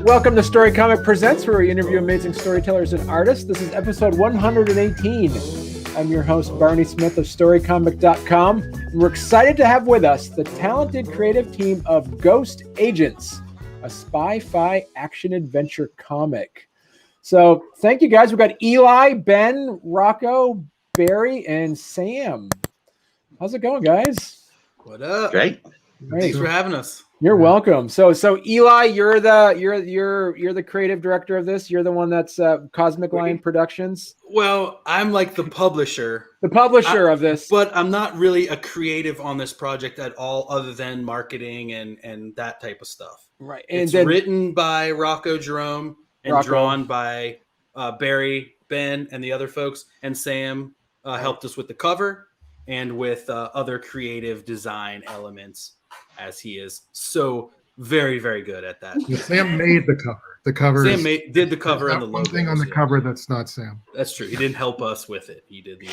Welcome to Storycomic Presents, where we interview amazing storytellers and artists. This is episode 118. I'm your host, Barney Smith of Storycomic.com, and we're excited to have with us the talented creative team of Ghost Agents, a spy-fi action-adventure comic. So thank you, guys. We've got Eli, Ben, Rocco, Barry, and Sam. How's it going, guys? What up? Great. Thanks for having us. You're welcome. So Eli, you're the creative director of this. You're the one that's Cosmic Lion Productions. Well, I'm like the publisher. The publisher of this. But I'm not really a creative on this project at all, other than marketing and that type of stuff. Right. And it's written by Rocco Jerome and drawn by Barry, Ben, and the other folks. And Sam helped us with the cover and with other creative design elements, as he is so very, very good at that. Yeah, Sam made the cover. The cover. Sam did the cover and the one logo. thing on the cover that's not Sam. That's true. He didn't help us with it. He did the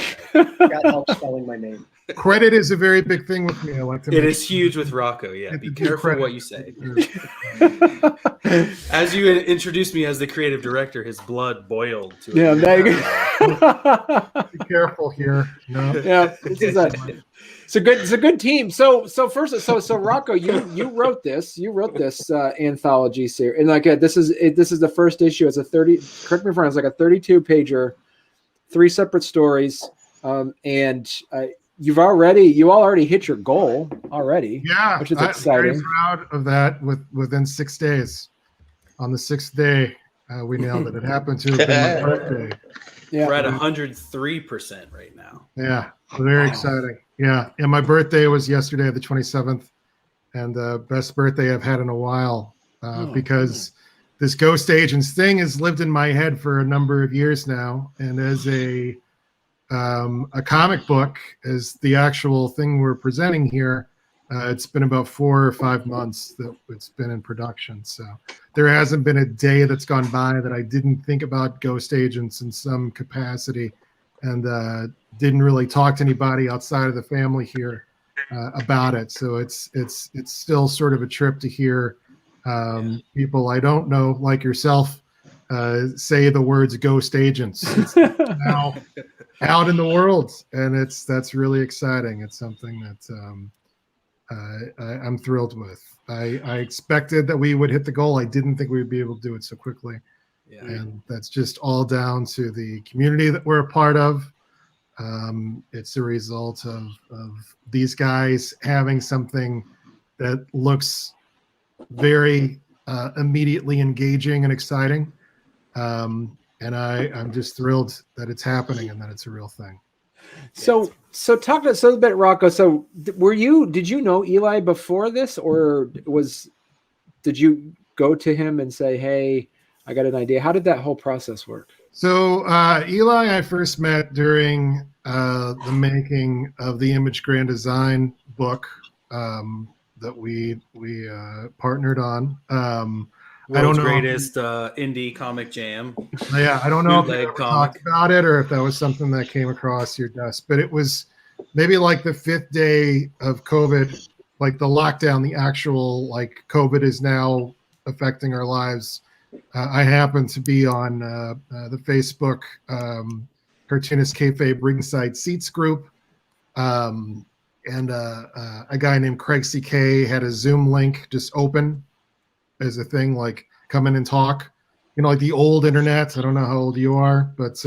Got help spelling my name. Credit is a very big thing with me. I like to. It is huge with Rocco. Yeah, be careful credit. what you say. As you introduced me as the creative director, his blood boiled. Be careful here. No. Yeah, it's a good team. So Rocco, you wrote this. You wrote this anthology series, and this is the first issue. It's a 30. Correct me if I'm wrong. It's like a 32-pager, 3 separate stories, and you all already hit your goal already. Yeah, which is exciting. I'm very proud of that. Within 6 days, on the 6th day, we nailed it. It happened to have been my birthday. Yeah, we're at 103% right now. Yeah, very exciting. Yeah, and my birthday was yesterday, the 27th, and the best birthday I've had in a while because this Ghost Agents thing has lived in my head for a number of years now, and as a comic book, as the actual thing we're presenting here, it's been about 4 or 5 months that it's been in production. So there hasn't been a day that's gone by that I didn't think about Ghost Agents in some capacity, and didn't really talk to anybody outside of the family here about it. So it's still sort of a trip to hear people I don't know, like yourself, say the words Ghost Agents. It's now out in the world, and that's really exciting. It's something that I'm thrilled with. I expected that we would hit the goal. I didn't think we would be able to do it so quickly. Yeah. And that's just all down to the community that we're a part of. It's a result of these guys having something that looks very immediately engaging and exciting. And I'm just thrilled that it's happening and that it's a real thing. So talk to us a little bit, Rocco. So did you know Eli before this, or did you go to him and say, hey, I got an idea? How did that whole process work? So Eli, I first met during the making of the Image Grand Design book that we partnered on. World's greatest indie comic jam. Yeah, I don't know if you talked about it or if that was something that came across your desk, but it was maybe like the 5th day of COVID, like the lockdown, the actual COVID is now affecting our lives. I happened to be on the Facebook Cartoonist Kayfabe Ringside Seats group, and a guy named Craig CK had a Zoom link just open as a thing, like come in and talk, like the old internet. I don't know how old you are, but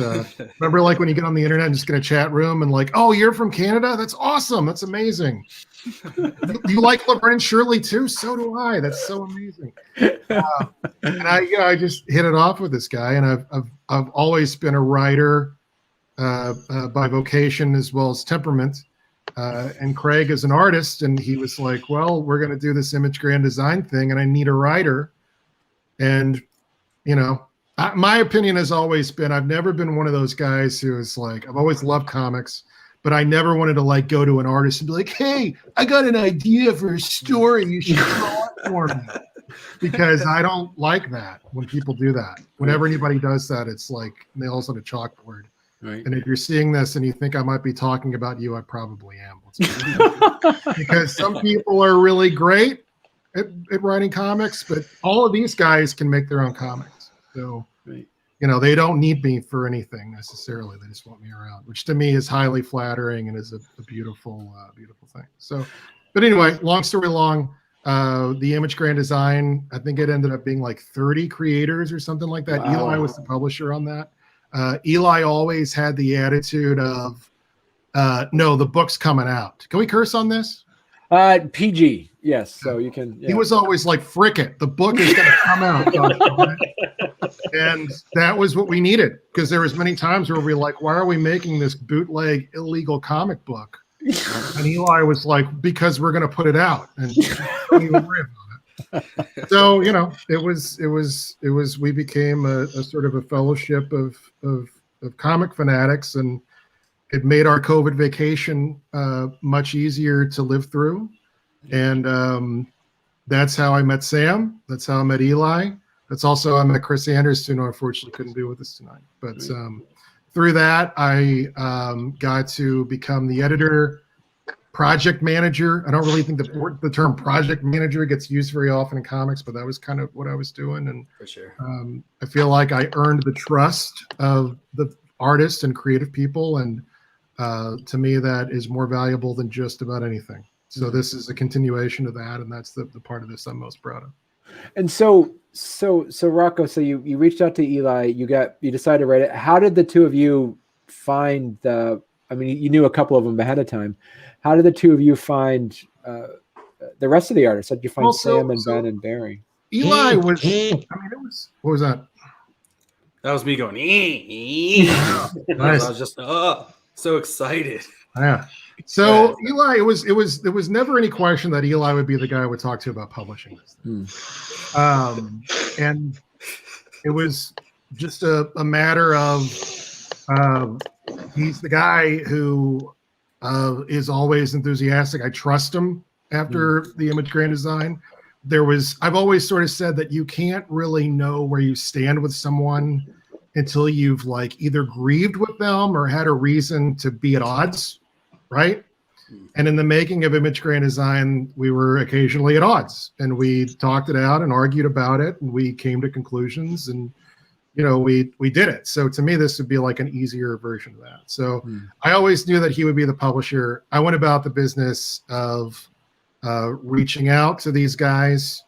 remember when you get on the internet and just get a chat room and oh, you're from Canada? That's awesome. That's amazing. You like Laverne and Shirley too? So do I. That's so amazing. And I just hit it off with this guy, and I've always been a writer by vocation as well as temperament. And Craig is an artist, and he was like, well, we're going to do this Image Grand Design thing, and I need a writer. And, my opinion has always been, I've never been one of those guys who is I've always loved comics, but I never wanted to go to an artist and be like, hey, I got an idea for a story. You should draw it for me. Because I don't like that when people do that. Whenever anybody does that, it's like nails on a chalkboard. Right. And if you're seeing this and you think I might be talking about you, I probably am. Because some people are really great at writing comics, but all of these guys can make their own comics. So, they don't need me for anything necessarily. They just want me around, which to me is highly flattering and is a beautiful, beautiful thing. So, but anyway, long story long, the Image Grand Design, I think it ended up being like 30 creators or something like that. Wow. Eli was the publisher on that. Eli always had the attitude of, no, the book's coming out. Can we curse on this? PG, yes. So you can. Yeah. He was always like, frick it, the book is going to come out. And that was what we needed, because there was many times where we were like, why are we making this bootleg illegal comic book? And Eli was like, because we're going to put it out. And don't even worry about it. So, it was, we became a sort of a fellowship of comic fanatics, and it made our COVID vacation much easier to live through. And that's how I met Sam. That's how I met Eli. That's also how I met Chris Anderson, who unfortunately couldn't be with us tonight. But through that, I got to become the editor, project manager. I don't really think the term project manager gets used very often in comics, but that was kind of what I was doing. And for sure, I feel like I earned the trust of the artists and creative people. And to me, that is more valuable than just about anything. So this is a continuation of that, and that's the part of this I'm most proud of. And so Rocco, so you reached out to Eli, you decided to write it. How did the two of you find you knew a couple of them ahead of time. How did the two of you find the rest of the artists? How did you find Sam and Ben and Barry? Eli was, what was that? That was me going, Nice. I was just, so excited. Yeah. So Eli, it was never any question that Eli would be the guy I would talk to about publishing this thing. And it was just a matter of he's the guy who is always enthusiastic. I trust him after the Image Grand Design. I've always sort of said that you can't really know where you stand with someone until you've like either grieved with them or had a reason to be at odds, right? And in the making of Image Grand Design, we were occasionally at odds, and we talked it out and argued about it, and we came to conclusions, and we did it. So to me, this would be like an easier version of that. So I always knew that he would be the publisher. I went about the business of reaching out to these guys.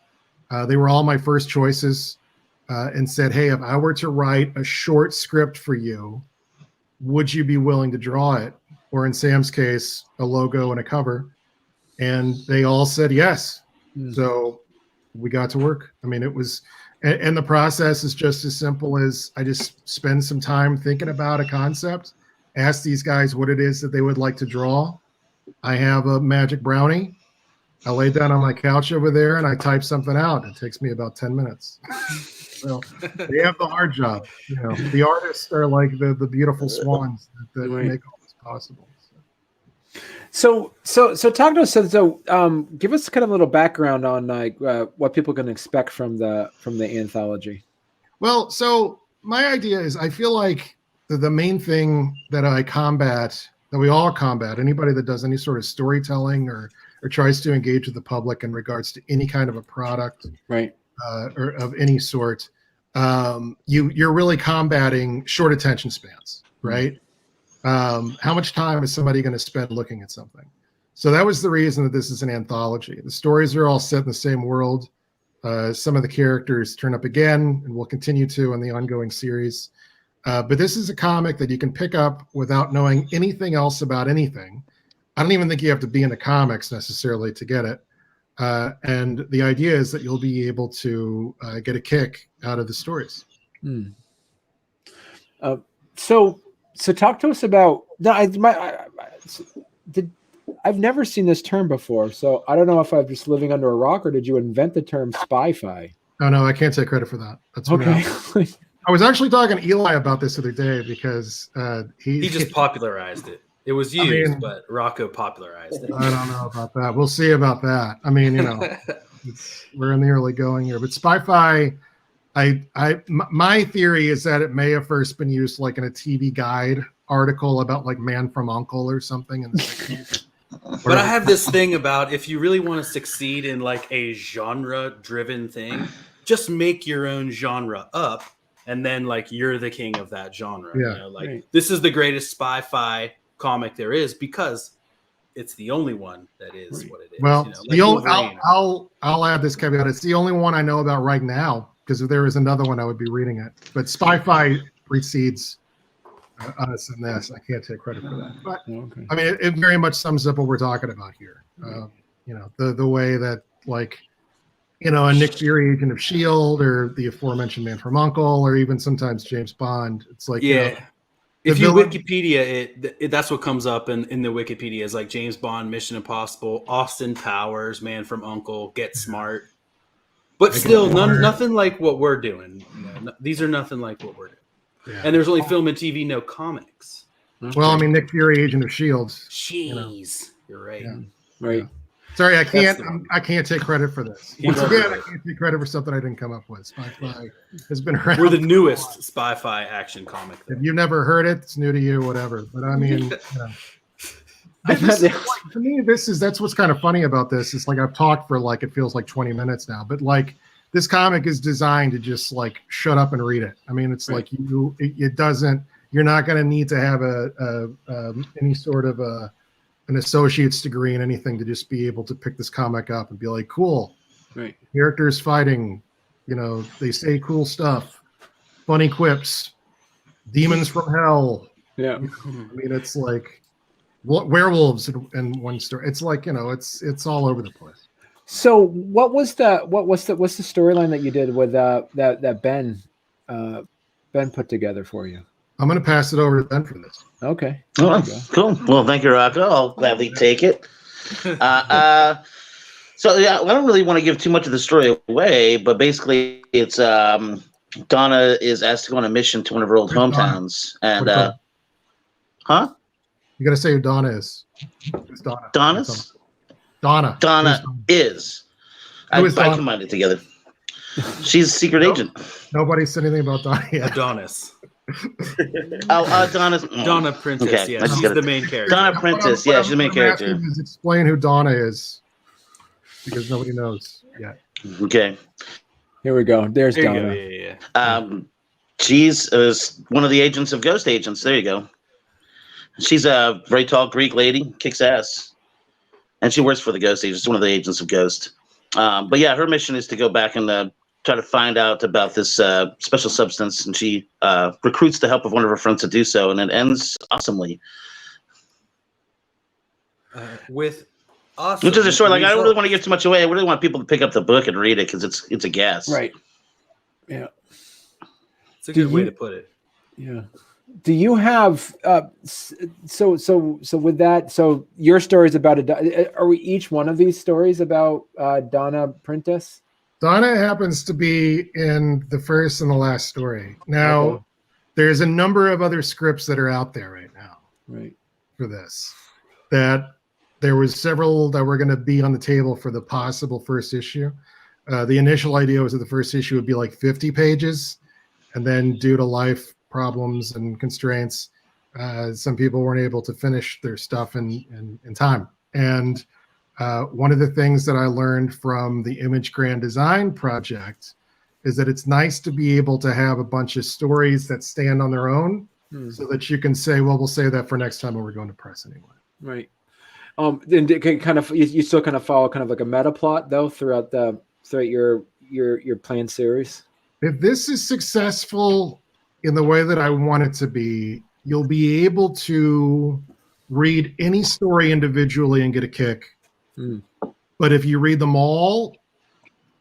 They were all my first choices, and said, hey, if I were to write a short script for you, would you be willing to draw it? Or in Sam's case, a logo and a cover. And they all said yes. So we got to work. I mean, it was, and the process is just as simple as I just spend some time thinking about a concept, ask these guys what it is that they would like to draw. I have a magic brownie. I lay down on my couch over there and I type something out. It takes me about 10 minutes. So they have the hard job. The artists are like the beautiful swans that make all this possible. So talk to us. So give us kind of a little background on what people can expect from the anthology. Well, so my idea is I feel like the main thing that I combat, that we all combat, anybody that does any sort of storytelling or tries to engage with the public in regards to any kind of a product, right, or of any sort, you're really combating short attention spans, right? How much time is somebody going to spend looking at something? So that was the reason that this is an anthology. The stories are all set in the same world. Some of the characters turn up again and will continue to in the ongoing series. But this is a comic that you can pick up without knowing anything else about anything. I don't even think you have to be into comics necessarily to get it. And the idea is that you'll be able to get a kick out of the stories. So talk to us about. I've never seen this term before, so I don't know if I'm just living under a rock, or did you invent the term spy-fi? Oh no, I can't take credit for that. That's okay. I was actually talking to Eli about this the other day because he just popularized it. It was used, but Rocco popularized it. I don't know about that. We'll see about that. I mean, we're in the early going here, but spy-fi. My theory is that it may have first been used like in a TV guide article about like Man from U.N.C.L.E. or something in the 60s. But I have this thing about if you really want to succeed in like a genre-driven thing, just make your own genre up, and then like you're the king of that genre. Yeah. You know, like this is the greatest spy-fi comic there is because it's the only one that is what it is. Well, you know, the like only, I'll add this caveat. It's the only one I know about right now, because if there was another one, I would be reading it. But Spy-Fi precedes us in this. I can't take credit for that. But I mean, it very much sums up what we're talking about here. You know, the way that, like, you know, a Nick Fury, agent of S.H.I.E.L.D., or the aforementioned Man from U.N.C.L.E., or even sometimes James Bond. It's like, you know, if you Wikipedia it, that's what comes up in the Wikipedia is like James Bond, Mission Impossible, Austin Powers, Man from U.N.C.L.E., Get Smart. But still, nothing like what we're doing. You know, these are nothing like what we're doing. Yeah. And there's only film and TV, no comics. Well, I mean, Nick Fury, agent of S.H.I.E.L.D. Jeez, you're right. Yeah. Right. Yeah. Sorry, I can't take credit for this. Once again, I can't take credit for something I didn't come up with. Spy-Fi has been around. We're the newest Spy-Fi action comic. If you've never heard it, it's new to you, whatever. But I mean, you know, to me, that's what's kind of funny about this. It's like I've talked for like it feels like 20 minutes now, but like this comic is designed to just like shut up and read it. I mean, it's like it doesn't. You're not going to need to have any sort of an associate's degree in anything to just be able to pick this comic up and be like, cool, characters fighting, you know, they say cool stuff, funny quips, demons from hell. Yeah. I mean, it's like werewolves in one story. It's like, you know, it's all over the place. So what's the storyline that you did with that Ben put together for you? I'm going to pass it over to Ben for this. Okay. Oh, cool. Well, thank you, Rocco. I'll gladly take it. So, yeah, I don't really want to give too much of the story away, but basically it's Donna is asked to go on a mission to one of her old hometowns. And, huh? You got to say who Donna is. Who's Donna? Donna's? Donna. Donna is. I combined it together. She's a secret agent. Nobody said anything about Donna yet. Adonis. Donna Prentice. Okay, yeah, she's the main character. Donna Prentice. Yeah, she's the main character. Explain who Donna is, because nobody knows yet. Okay. Here we go. There's Donna. Yeah. She's one of the agents of Ghost Agents. There you go. She's a very tall Greek lady, kicks ass, and she works for the Ghost Agents. One of the agents of Ghost. But yeah, her mission is to go back and try to find out about this special substance, and she recruits the help of one of her friends to do so, and it ends awesomely. With awesome, which is a short. Like, I don't really want to give too much away. I really want people to pick up the book and read it because it's a gas. Right. Yeah. It's a good way to put it. Yeah. Do you have so with that? So your story's about are we each one of these stories about Donna Prentice? Donna happens to be in the first and the last story. Now, there's a number of other scripts that are out there right now, for this. That there was several that were going to be on the table for the possible first issue. The initial idea was that the first issue would be like 50 pages, and then due to life problems and constraints, some people weren't able to finish their stuff in time. And one of the things that I learned from the Image Grand Design project is that it's nice to be able to have a bunch of stories that stand on their own, so that you can say, well, we'll save that for next time when we're going to press anyway. Right. And it kind of you still kind of follow kind of like a meta plot though throughout your planned series. If this is successful in the way that I want it to be, you'll be able to read any story individually and get a kick. But if you read them all,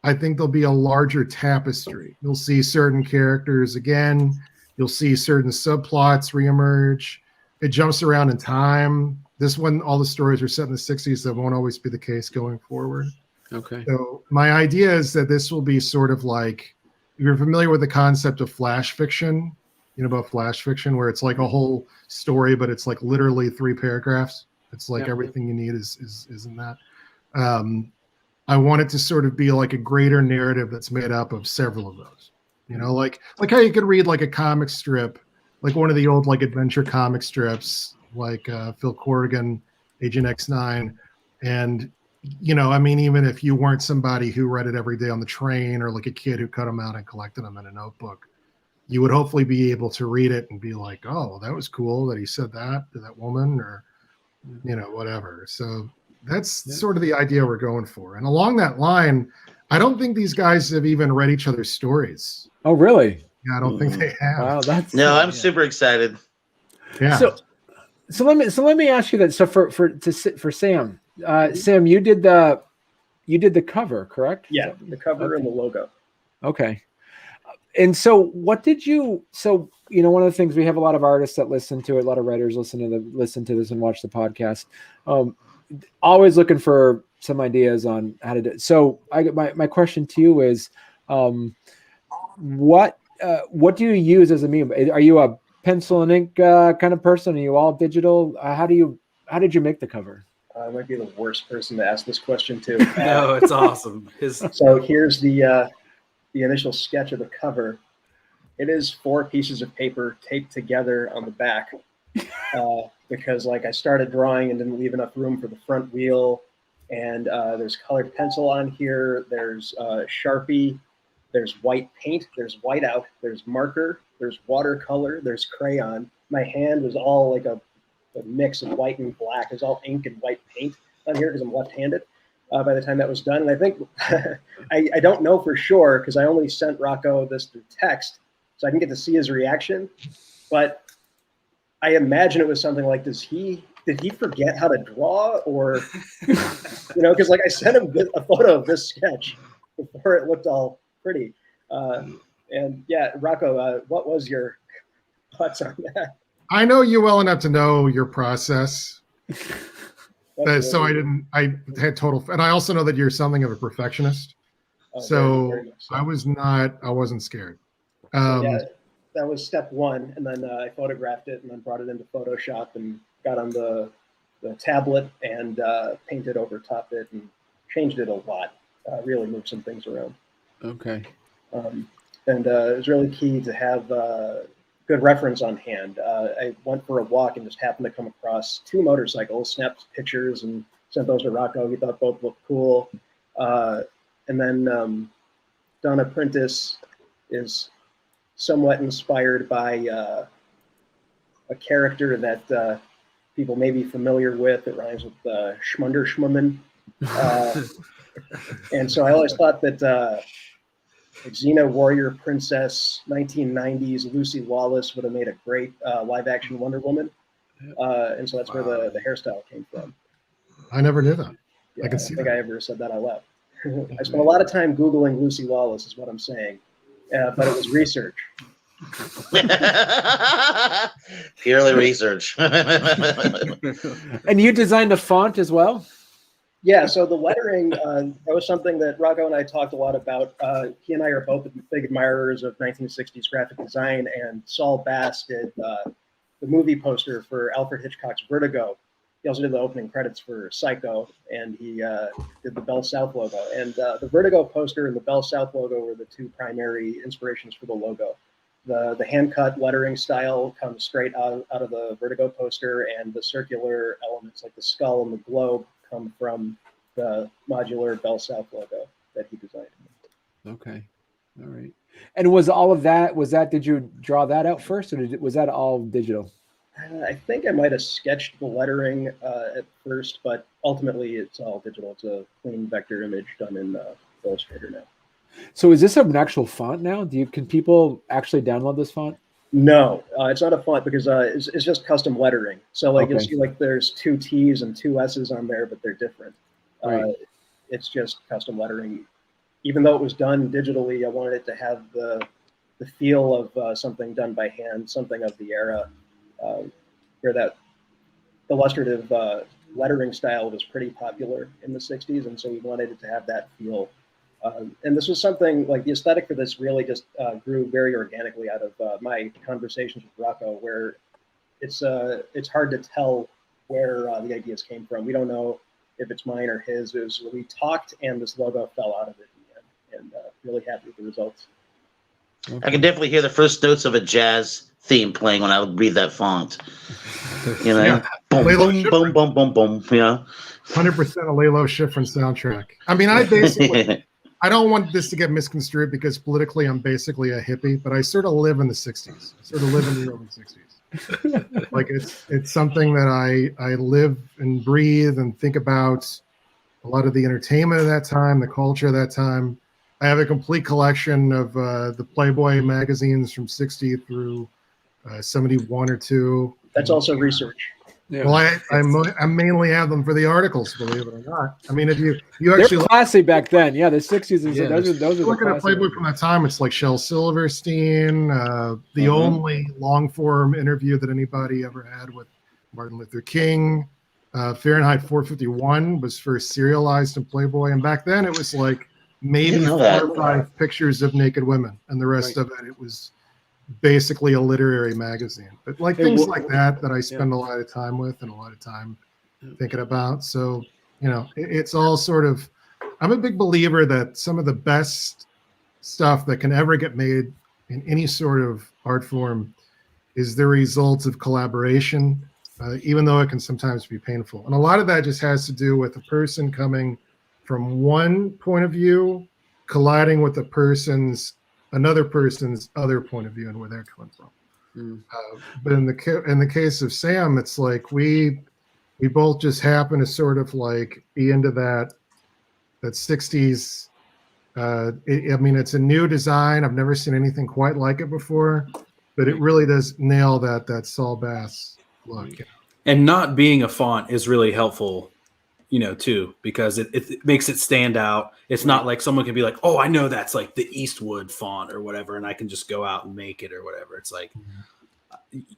I think there'll be a larger tapestry. You'll see certain characters again. You'll see certain subplots reemerge. It jumps around in time. This one, all the stories are set in the 60s. That won't always be the case going forward. Okay. So my idea is that this will be sort of like, if you're familiar with the concept of flash fiction, you know about flash fiction, where it's like a whole story, but it's like literally 3 paragraphs. It's like everything you need is in that. I want it to sort of be like a greater narrative that's made up of several of those. You know, like how you could read like a comic strip, like one of the old like adventure comic strips, like Phil Corrigan Agent X9. And, you know, I mean, even if you weren't somebody who read it every day on the train or like a kid who cut them out and collected them in a notebook, you would hopefully be able to read it and be like, oh, that was cool that he said that to that woman, or, you know, whatever. So that's sort of the idea we're going for. And along that line, I don't think these guys have even read each other's stories. Oh, really? Yeah, I don't think they have. Wow, that's I'm super excited. Yeah. So let me ask you that. So for Sam, Sam, you did the cover, correct? Yeah, the cover and the logo. Okay. And so what did you? So you know, one of the things, we have a lot of artists that listen to it, a lot of writers listen to this and watch the podcast. Always looking for some ideas on how to do it. So my question to you is, what do you use as a medium? Are you a pencil and ink kind of person? Are you all digital? How did you make the cover? I might be the worst person to ask this question to. No, it's awesome. So here's the initial sketch of the cover. It is 4 pieces of paper taped together on the back, because like I started drawing and didn't leave enough room for the front wheel. And there's colored pencil on here. There's Sharpie. There's white paint. There's whiteout. There's marker. There's watercolor. There's crayon. My hand was all like a mix of white and black. It was all ink and white paint on here because I'm left-handed. By the time that was done, and I think I don't know for sure because I only sent Rocco this through text, so I didn't get to see his reaction. But I imagine it was something like, did he forget how to draw, or you know, because like I sent him a photo of this sketch before it looked all pretty. And yeah, Rocco, what was your thoughts on that? I know you well enough to know your process. So I had total, and I also know that you're something of a perfectionist. Oh, so very so. I wasn't scared. Yeah, that was step 1. And then I photographed it and then brought it into Photoshop and got on the tablet and painted over top it and changed it a lot. Really moved some things around. Okay. And it was really key to have good reference on hand. I went for a walk and just happened to come across 2 motorcycles, snapped pictures and sent those to Rocco. He thought both looked cool. And then Donna Prentice is somewhat inspired by a character that people may be familiar with. It rhymes with Schmunder Schmummen. And so I always thought that Xena Warrior Princess 1990s Lucy Lawless would have made a great live-action Wonder Woman. And so that's where the hairstyle came from. I never knew that. Yeah, I can see think that. I ever said that out loud. I spent a lot of time Googling Lucy Lawless is what I'm saying. But it was research. Purely research. And you designed the font as well? Yeah, so the lettering, that was something that Rocco and I talked a lot about. He and I are both big admirers of 1960s graphic design, and Saul Bass did the movie poster for Alfred Hitchcock's Vertigo. He also did the opening credits for Psycho, and he did the Bell South logo. And the Vertigo poster and the Bell South logo were the 2 primary inspirations for the logo. The hand-cut lettering style comes straight out of the Vertigo poster, and the circular elements like the skull and the globe come from the modular Bell South logo that he designed. Okay. All right. And was all of that, did you draw that out first, or was that all digital? I think I might have sketched the lettering at first, but ultimately it's all digital. It's a clean vector image done in Illustrator now. So is this an actual font now? Can people actually download this font? No, it's not a font because it's just custom lettering. So like you'll see like there's 2 T's and 2 S's on there, but they're different. Right. It's just custom lettering. Even though it was done digitally, I wanted it to have the feel of something done by hand, something of the era, where that illustrative lettering style was pretty popular in the 60s, and so we wanted it to have that feel. And this was something like the aesthetic for this really just grew very organically out of my conversations with Rocco, where it's hard to tell where the ideas came from. We don't know if it's mine or his. It was we talked, and this logo fell out of it in the end, and really happy with the results. Okay. I can definitely hear the first notes of a jazz theme playing when I read that font. You know? Boom, boom, boom, boom, boom, boom. Yeah. 100% a Lalo Schifrin soundtrack. I mean, I basically, I don't want this to get misconstrued because politically I'm basically a hippie, but I sort of live in the 60s. I sort of live in the early 60s. Like it's something that I live and breathe and think about a lot of the entertainment of that time, the culture of that time. I have a complete collection of the Playboy magazines from 60 through 71 or 2. That's also research. Yeah. Well, I mainly have them for the articles, believe it or not. I mean, if you they're actually classy back then. Yeah, the 60s and Yeah, those are the look at a classy Playboy ones. from that time, it's like Shel Silverstein, the only long form interview that anybody ever had with Martin Luther King. Fahrenheit 451 was first serialized in Playboy, and back then it was like maybe 4 or 5 pictures of naked women, and the rest of it was basically a literary magazine. But like things like that I spend a lot of time with and a lot of time thinking about. So, it's all sort of, I'm a big believer that some of the best stuff that can ever get made in any sort of art form is the result of collaboration, even though it can sometimes be painful. And a lot of that just has to do with a person coming from one point of view, colliding with another person's other point of view and where they're coming from. But in the case of Sam, it's like we both just happen to sort of like be into that 60s. I mean, it's a new design. I've never seen anything quite like it before, but it really does nail that Saul Bass look. And not being a font is really helpful, too, because it makes it stand out. It's not like someone can be like, oh, I know that's like the Eastwood font or whatever, and I can just go out and make it or whatever. It's like,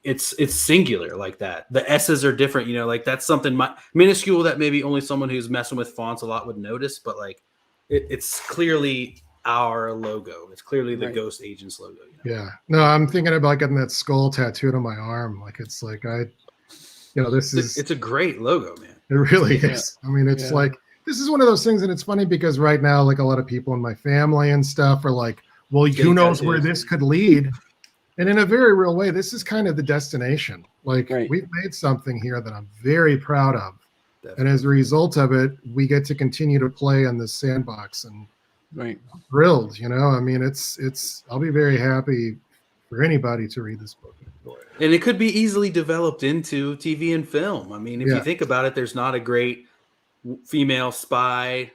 it's singular like that. The S's are different, like that's something minuscule that maybe only someone who's messing with fonts a lot would notice, but like it's clearly our logo. It's clearly the Ghost Agents logo. Yeah. No, I'm thinking about getting that skull tattooed on my arm. Like it's like it's a great logo, man. It really is. I mean, it's like, this is one of those things, and it's funny because right now, like a lot of people in my family and stuff are like, well, who knows where this could lead? And in a very real way, this is kind of the destination. Like we've made something here that I'm very proud of. Definitely. And as a result of it, we get to continue to play in this sandbox, and I'm thrilled, I mean, I'll be very happy for anybody to read this book. And it could be easily developed into TV and film. I mean, if you think about it, there's not a great female spy,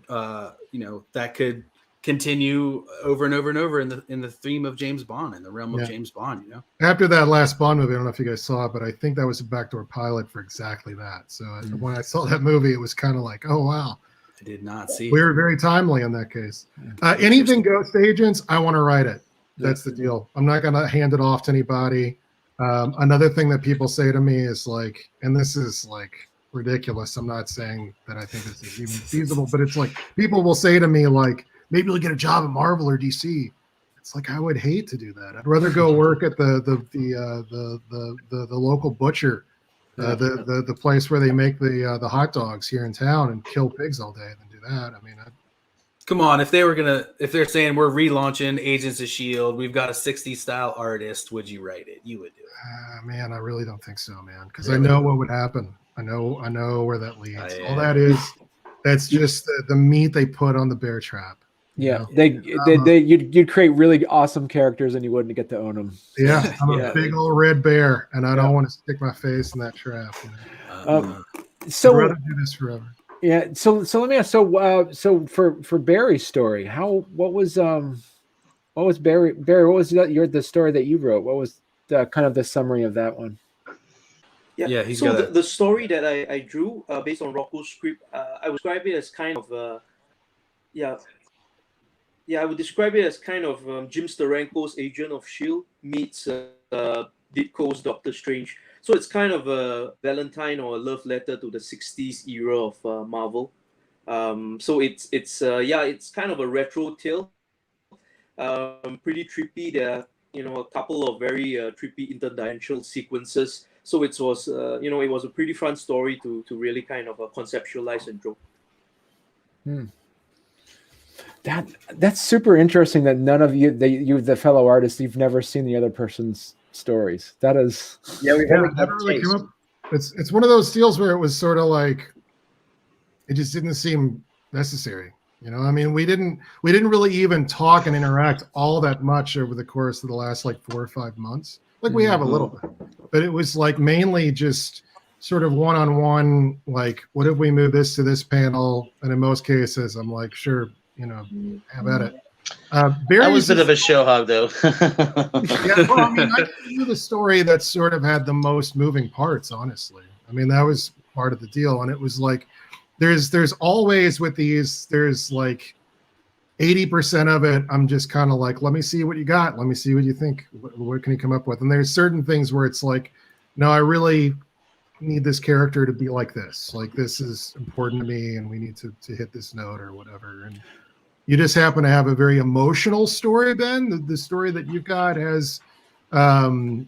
that could continue over and over and over in the theme of James Bond, in the realm of James Bond. After that last Bond movie, I don't know if you guys saw it, but I think that was a backdoor pilot for exactly that. So when I saw that movie, it was kind of like, oh wow, I did not see. We were very timely in that case. Anything Ghost Agents, I want to write it. That's the deal. I'm not going to hand it off to anybody. Another thing that people say to me is like, and this is like ridiculous. I'm not saying that I think this is even feasible, but it's like people will say to me like, maybe you'll get a job at Marvel or DC. It's like, I would hate to do that. I'd rather go work at the local butcher, the place where they make the hot dogs here in town and kill pigs all day than do that. I mean, come on, if they're saying we're relaunching Agents of S.H.I.E.L.D., we've got a 60s style artist, would you write it? You would do it. Man, I really don't think so, man, because I know what would happen. I know where that leads. All that's just the meat they put on the bear trap. Yeah, you'd create really awesome characters and you wouldn't get to own them. Yeah, I'm a big old red bear, and I don't want to stick my face in that trap. So I'd rather do this forever. Yeah. So let me ask. So for Barry's story, what was Barry? What was the story that you wrote? What was the kind of the summary of that one? Yeah. The story that I drew based on Rocco's script, I would describe it as kind of I would describe it as kind of Jim Steranko's Agent of S.H.I.E.L.D. meets Ditko's Doctor Strange. So it's kind of a Valentine or a love letter to the 60s era of Marvel. So it's kind of a retro tale. Pretty trippy. There are, a couple of very trippy interdimensional sequences. So it was it was a pretty fun story to really kind of conceptualize and draw. That's super interesting that none of you, the fellow artists, you've never seen the other person's stories. That is, we haven't had taste. it's one of those deals where it was sort of like it just didn't seem necessary. You know, I mean, we didn't really even talk and interact all that much over the course of the last like 4 or 5 months. Like we have a little bit, but it was like mainly just sort of one-on-one, like, what if we move this to this panel? And in most cases, I'm like, sure, you know, have at it. I was a bit of a show hog, though. Yeah, well, I mean, I knew the story that sort of had the most moving parts, honestly. I mean, that was part of the deal. And it was like, there's always with these, there's like 80% of it, I'm just kind of like, let me see what you got. Let me see what you think. What can you come up with? And there's certain things where it's like, no, I really need this character to be like this. Like, this is important to me and we need to hit this note or whatever. And you just happen to have a very emotional story, Ben. The story that you've got has,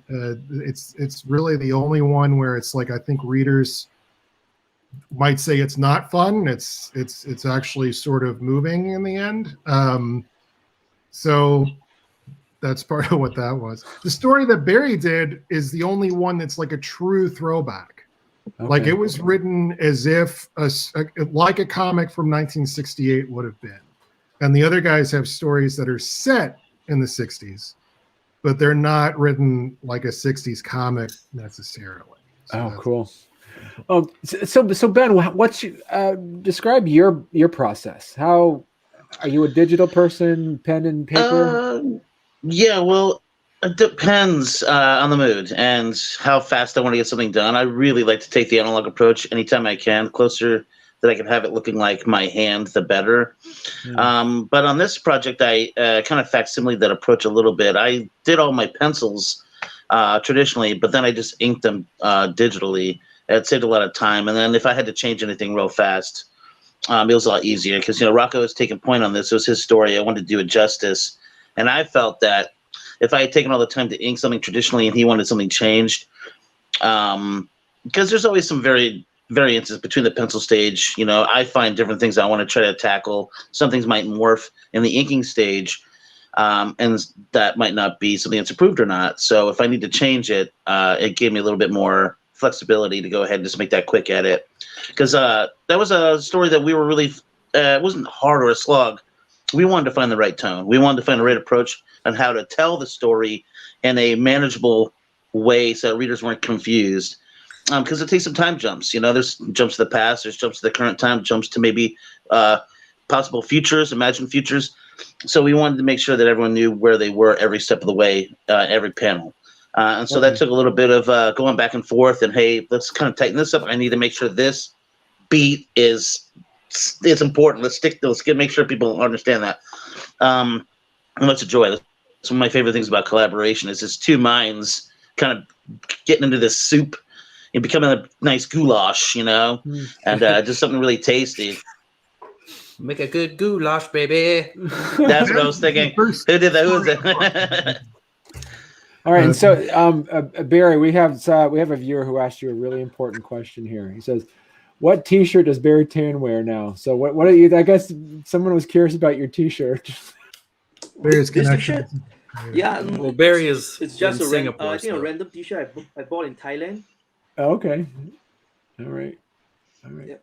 it's really the only one where it's like, I think readers might say it's not fun. It's actually sort of moving in the end. So that's part of what that was. The story that Barry did is the only one that's like a true throwback. Okay. Like it was written as if like a comic from 1968 would have been. And the other guys have stories that are set in the 60s, but they're not written like a 60s comic necessarily. So cool. So Ben, what's describe your process? How are you a digital person, pen and paper? Yeah, well, it depends on the mood and how fast I want to get something done. I really like to take the analog approach anytime I can, closer that I can have it looking like my hand, the better. But on this project, I kind of facsimile that approach a little bit. I did all my pencils traditionally, but then I just inked them digitally. It saved a lot of time. And then if I had to change anything real fast, it was a lot easier because, you know, Rocco was taking point on this. It was his story. I wanted to do it justice. And I felt that if I had taken all the time to ink something traditionally and he wanted something changed, because there's always some variances between the pencil stage. You know, I find different things I want to try to tackle. Some things might morph in the inking stage, and that might not be something that's approved or not. So if I need to change it, it gave me a little bit more flexibility to go ahead and just make that quick edit. Because that was a story that we were really, it wasn't hard or a slog. We wanted to find the right tone. We wanted to find the right approach on how to tell the story in a manageable way so that readers weren't confused. Because it takes some time jumps. You know, there's jumps to the past, there's jumps to the current time, jumps to maybe possible futures, imagined futures. So we wanted to make sure that everyone knew where they were every step of the way, every panel. And so that took a little bit of going back and forth. And hey, let's kind of tighten this up. I need to make sure this beat is important. Let's make sure people understand that. And that's a joy. That's one of my favorite things about collaboration is it's two minds kind of getting into this soup and becoming a nice goulash, you know, and just something really tasty. Make a good goulash, baby. That's what I was thinking. Who did that? Who was it? All right, and so Barry, we have a viewer who asked you a really important question here. He says, "What T-shirt does Barry Tan wear now?" So what are you? I guess someone was curious about your T-shirt. Barry's this T-shirt, yeah. Well, Barry is. It's just in Singapore. I think a random T-shirt I bought in Thailand. Oh, okay. All right. Yeah.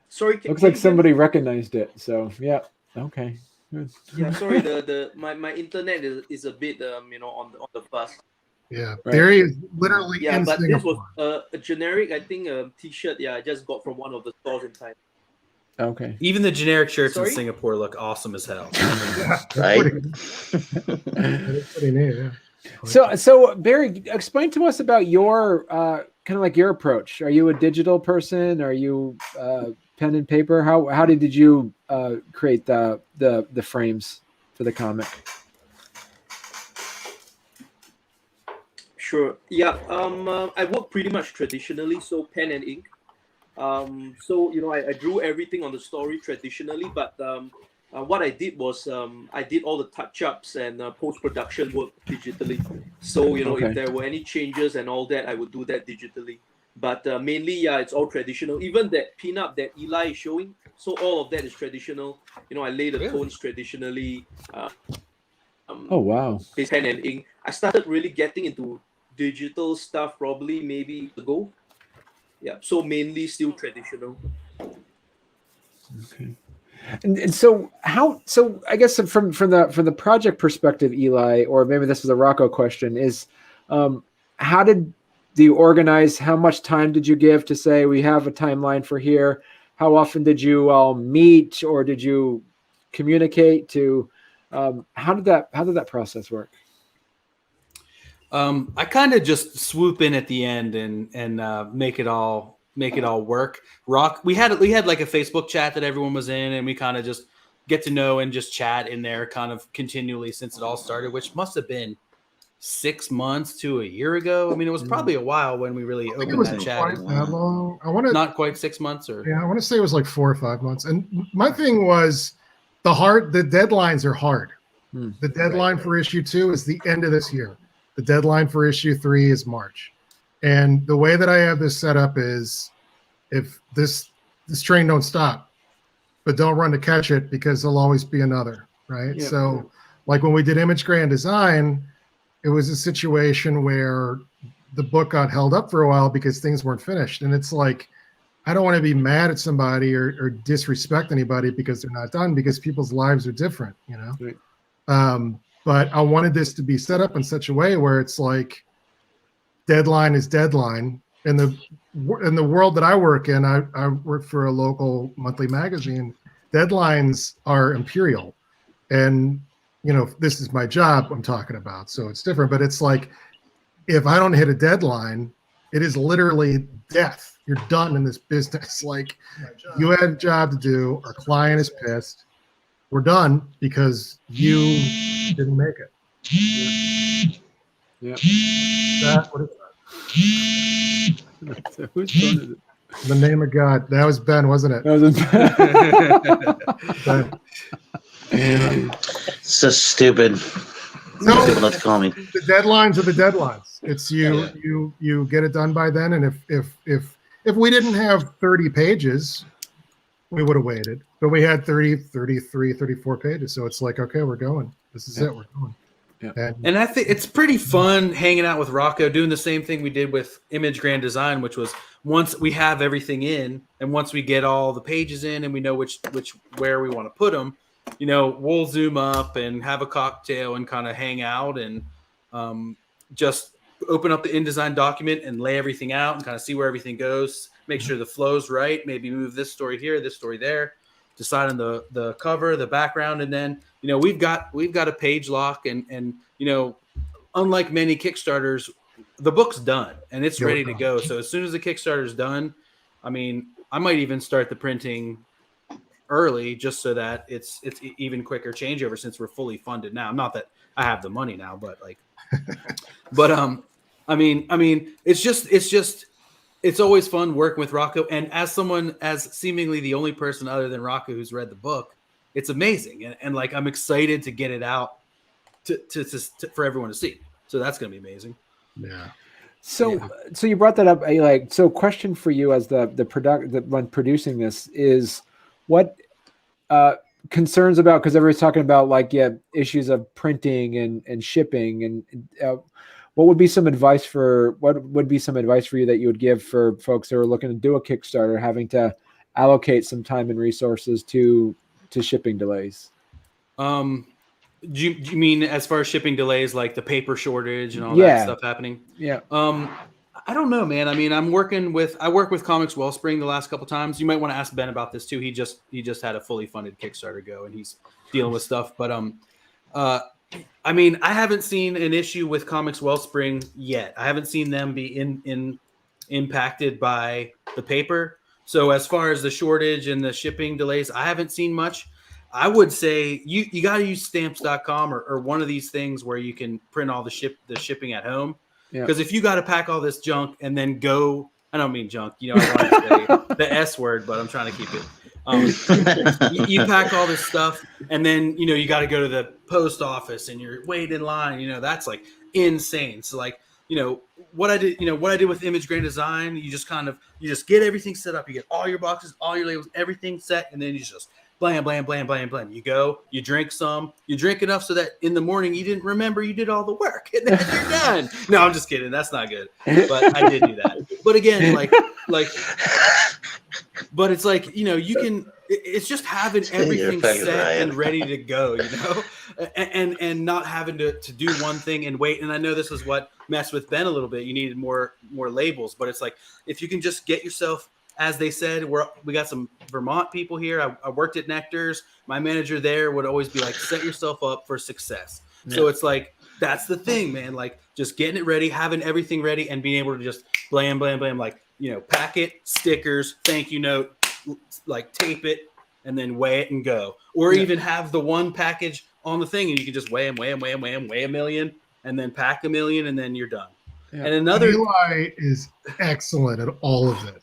Sorry. Looks like somebody recognized it. So yeah. Okay. Good. Yeah. Sorry. My internet is a bit on the bus. Yeah. Right. Barry is literally in but Singapore. This was a generic, I think, T-shirt. Yeah, I just got from one of the stores in Thailand. Okay. Even the generic shirts in Singapore look awesome as hell. Yeah, right. Pretty neat, yeah. So Barry, explain to us about your kind of like your approach. Are you a digital person? Are you pen and paper? How did you create the frames for the comic? Sure. Yeah. I work pretty much traditionally, so pen and ink. So I drew everything on the story traditionally, but what I did was I did all the touch-ups and post-production work digitally. So if there were any changes and all that, I would do that digitally. But mainly, it's all traditional. Even that pinup that Eli is showing, so all of that is traditional. I lay the tones traditionally. Oh wow! Pen and ink. I started really getting into digital stuff probably maybe ago. Yeah, so mainly still traditional. Okay. And so I guess from the project perspective, Eli, or maybe this is a Rocco question, is how do you organize? How much time did you give to say we have a timeline for here? How often did you all meet, or did you communicate to? How did that process work? I kind of just swoop in at the end and make it all work. We had like a Facebook chat that everyone was in, and we kind of just get to know and just chat in there kind of continually since it all started, which must have been 6 months to a year ago. I mean, it was probably a while when we really opened that chat. Quite that long. Not quite 6 months, or I want to say it was like 4 or 5 months. And my thing was the deadlines are hard. The deadline for issue 2 is the end of this year. The deadline for issue 3 is March. And the way that I have this set up is, if this train don't stop, but don't run to catch it, because there'll always be another, right? Yeah. So like when we did Image Grand Design, it was a situation where the book got held up for a while because things weren't finished. And it's like, I don't want to be mad at somebody or disrespect anybody because they're not done, because people's lives are different, you know? Right. But I wanted this to be set up in such a way where it's like, deadline is deadline. In the world that I work in, I work for a local monthly magazine. Deadlines are imperial. And, you know, this is my job I'm talking about, so it's different. But it's like, if I don't hit a deadline, it is literally death. You're done in this business. Like, you had a job to do. Our client is pissed. We're done because you didn't make it. Yeah. What is that? So whose phone is it? The name of God. That was Ben, wasn't it? Ben. So stupid. No, People not to call me. the deadlines are the deadlines. It's you get it done by then. And if we didn't have 30 pages, we would have waited. But we had 30, 33, 34 pages. So it's like, okay, we're going. This is it. We're going. Yeah. And I think it's pretty fun hanging out with Rocco, doing the same thing we did with Image Grand Design, which was, once we have everything in, and once we get all the pages in, and we know where we want to put them, you know, we'll zoom up and have a cocktail and kind of hang out and just open up the InDesign document and lay everything out and kind of see where everything goes, make sure the flow's right, maybe move this story here, this story there, decide on the cover, the background, and then, you know, we've got a page lock, and you know, unlike many Kickstarters, the book's done and it's ready to go. So as soon as the Kickstarter's done, I mean, I might even start the printing early just so that it's even quicker changeover, since we're fully funded now. Not that I have the money now, but like, I mean, it's always fun working with Rocco. And as seemingly the only person other than Rocco who's read the book, it's amazing. And like, I'm excited to get it out for everyone to see. So that's going to be amazing. Yeah. So you brought that up. So question for you as the one producing this is, what concerns about, because everybody's talking about like, issues of printing and shipping, and what would be some advice for you that you would give for folks that are looking to do a Kickstarter, having to allocate some time and resources to shipping delays? Do you mean as far as shipping delays, like the paper shortage and all that stuff happening? Yeah. I don't know, man. I mean, I work with Comics Wellspring the last couple times. You might want to ask Ben about this too. He just had a fully funded Kickstarter go, and he's dealing with stuff. But I mean, I haven't seen an issue with Comics Wellspring yet. I haven't seen them be impacted by the paper. So as far as the shortage and the shipping delays, I haven't seen much. I would say you got to use stamps.com or one of these things where you can print all the shipping at home. Because if you got to pack all this junk and then go, I don't mean junk, you know, I want to say the S word, but I'm trying to keep it. You pack all this stuff and then, you know, you got to go to the post office and you're waiting in line, you know, that's like insane. So like, you know, what I did with Image Grand Design, you just get everything set up. You get all your boxes, all your labels, everything set. And then you just blam, blam, blam, blam, blam. You go, you drink some, you drink enough so that in the morning you didn't remember you did all the work, and then you're done. No, I'm just kidding. That's not good. But I did do that. But again, like, but it's like, you know, you can. It's just having everything set and ready to go, you know, and not having to do one thing and wait. And I know this is what messed with Ben a little bit. You needed more labels, but it's like if you can just get yourself, as they said, we got some Vermont people here. I worked at Nectar's. My manager there would always be like, set yourself up for success. Yeah. So it's like that's the thing, man. Like just getting it ready, having everything ready, and being able to just blam, blam, blam, like, you know, packet, stickers, thank you note, like tape it and then weigh it and go, or even have the one package on the thing and you can just weigh a million and then pack a million and then you're done. Yeah. And another Eli is excellent at all of it.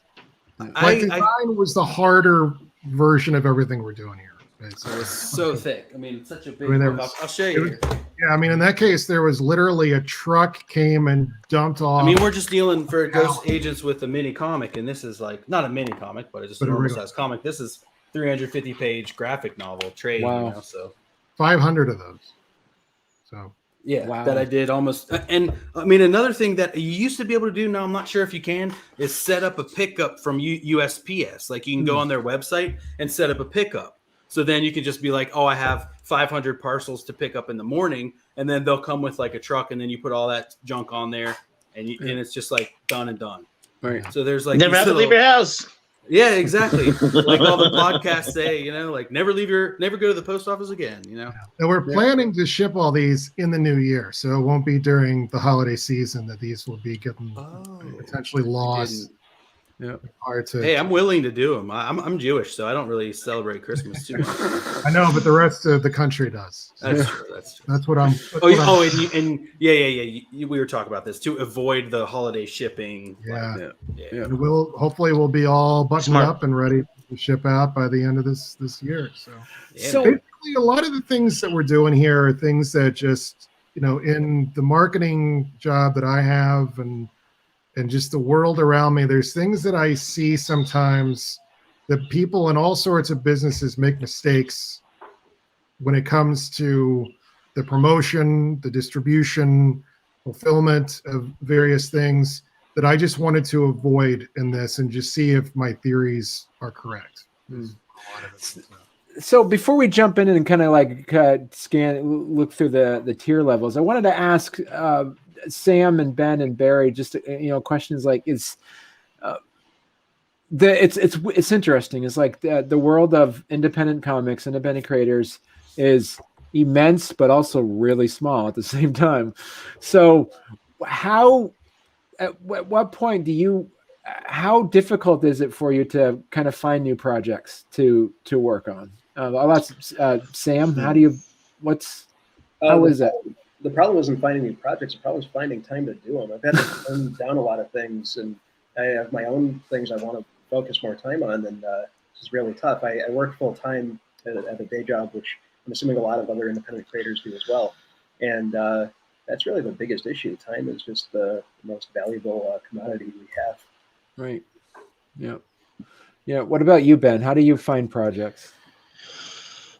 Like design was the harder version of everything we're doing here. So it's so thick. I mean, it's such a big book. I'll show you. Yeah, I mean, in that case, there was literally a truck came and dumped off. I mean, we're just dealing for Ghost Agents with a mini comic, and this is like not a mini comic, but it's just a normal size comic. This is 350-page graphic novel trade. Wow. You know, so 500 of those. So yeah, that I did almost. And I mean, another thing that you used to be able to do, now I'm not sure if you can, is set up a pickup from USPS. Like you can go on their website and set up a pickup. So then you can just be like, oh, I have 500 parcels to pick up in the morning, and then they'll come with like a truck, and then you put all that junk on there, and and it's just like done and done. Right. So there's like never have to leave your house. Yeah, exactly. Like all the podcasts say, you know, like never go to the post office again, you know. And we're planning to ship all these in the new year, so it won't be during the holiday season that these will be getting potentially lost. Yeah. Hey, I'm willing to do them. I'm Jewish, so I don't really celebrate Christmas too much. I know, but the rest of the country does. So that's true. That's what I'm. We were talking about this to avoid the holiday shipping. Yeah. And we'll be all buttoned up and ready to ship out by the end of this year. So basically, a lot of the things that we're doing here are things that just, you know, in the marketing job that I have and just the world around me, there's things that I see sometimes that people in all sorts of businesses make mistakes when it comes to the promotion, the distribution, fulfillment of various things that I just wanted to avoid in this and just see if my theories are correct. So before we jump in and kind of like look through the tier levels, I wanted to ask Sam and Ben and Barry, just questions like it's interesting. It's like the world of independent comics, independent creators is immense, but also really small at the same time. So at what point how difficult is it for you to kind of find new projects to work on? I'll ask Sam, how is it? The problem isn't finding new projects. The problem is finding time to do them. I've had to turn down a lot of things, and I have my own things I want to focus more time on, and it's really tough. I work full time at a day job, which I'm assuming a lot of other independent creators do as well. And that's really the biggest issue. Time is just the most valuable commodity we have. Right. Yeah. Yeah. What about you, Ben? How do you find projects?